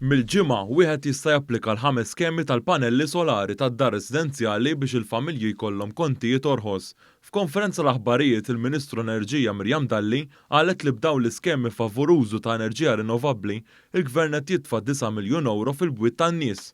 Mill-ġimgħa wieħed jista' japplika l-5 skemi tal-panelli solari tad-dar residenzjali biex il-familji jkollhom kontijiet orħos. F'konferenza l-aħbarijiet il-Ministru Enerġija Mirjam Dalli qalet li b'dawn l-iskemi favur użu ta' enerġija rinnovabbli, il-Gvern qed jitfa' 9 miljun euro fil-bwiet tan-nies.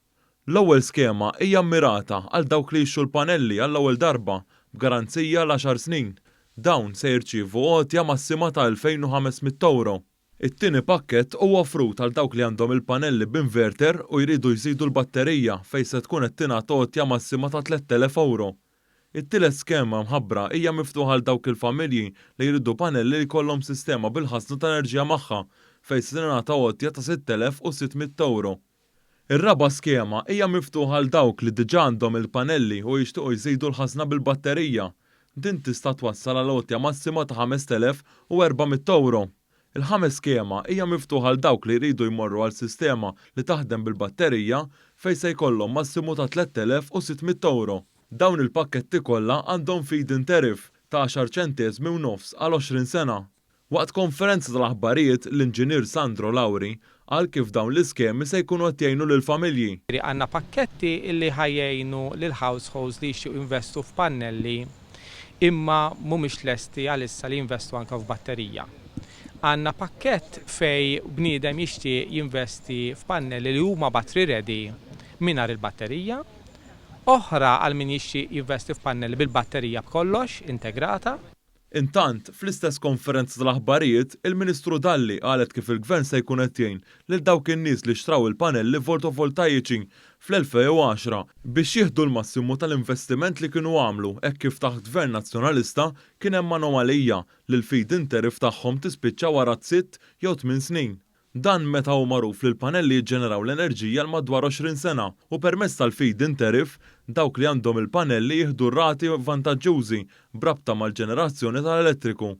L-ewwel skema hija mmirata għal dawk li jixtru l-panelli għall-ewwel darba b'garanzija l-10 snin. Dawn se jirċievu għotja massima ta' 2500 euro. It-tieni pakkett huwa offrut għal dawk li għandhom il-panelli b'inverter u jridu jżidu l-batterija fejn se tkun qed tingħata għotja massima ta' 3000 euro. It-tielet skema mħabbra hija miftuħa għal dawk il-familji li jridu panelli li jkollhom sistema bil-ħażnu ta' enerġija magħha fejn se tingħata għotja ta' 6600 euro. Ir-raba' skema hija miftuħa għal dawk li diġà għandhom il-panelli u jixtiequ jżidu l-ħażna bil-batterija. Din tista' twassal għal għotja massima ta' 5400 euro. Il-5 skema hija miftuħa għal dawk li jridu jmorru għal sistema li taħdem bil-batterija fejn se jkollhom massimu ta' 3600 euro. Dawn il-pakketti kollha għandhom feed-in tariff ta' 10 ċenteżmi u nofs għal 20 sena. Waqt konferenza tal-aħbarijiet l-Inġinier Sandro Lawri qal kif dawn l-iskemi se jkunu qed jgħinu lill-familji. Għandna pakketti li ħajjejnu lil households li jixtiequ jinvestu f'pannelli imma mhumiex lesti għalissa li jinvestu anke f'batterija. Għandna pakkett fej bniedem jixtieq jinvesti f'pannelli li huma battery ready mingħajr il-batterija, oħra għal min jixtieq jinvesti f'pannelli bil-batterija b'kollox integrata. Intant, fl-istess konferenza tal-aħbarijiet, il-Ministru Dalli qalet kif il-Gvern se jkun qed jgħin lil dawk in-nies li xtraw il-panelli fotovoltaiċi fl-2010 biex jieħdu l-massimu tal-investiment li kienu għamlu hekk kif taħt Gvern Nazzjonalista kien hemm anomalija li l-feed-in tariff tagħhom tispiċċa wara 6 jew 8 snin. Dan meta hu magħruf li l-panelli jiġġeneraw l-enerġija l madwar 20 sena u permezz tal-feed-in tariff dawk li għandhom il-panelli jieħdu rati vantaġġjużi brabta mal-ġenerazzjoni tal-elettriku.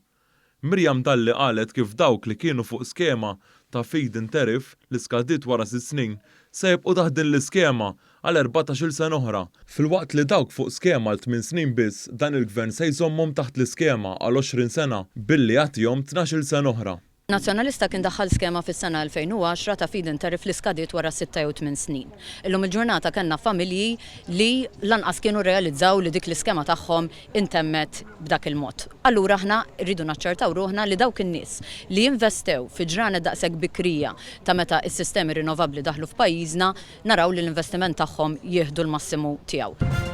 Mirjam Dalli qalet kif dawk li kienu fuq skema ta' feed-in tariff li skadiet wara 6 snin se jibqgħu taħt din l-iskema għal 14-il sena oħra. Filwaqt li dawk fuq skema l 8 snin biss dan il-Gvern se jżommhom taħt l-iskema għal 20 sena billi jagħtihom 12-il sena oħra. Nazzjonalista kien daħħal skema fis-sena 2010 ta' feed-in tariff li skadiet wara 6 jew 8 snin. Illum il-ġurnata kellna familji li lanqas kienu realizzaw li dik l-iskema tagħhom intemmet b'dak il-mod. Allura aħna rridu naċċertaw ruħna li dawk in-nies li jinvestew fi ġranet daqshekk bikrija ta' meta s-sistemi rinnovabbli daħlu f'pajjiżna naraw li l-investiment tagħhom jieħdu l-massimu tiegħu.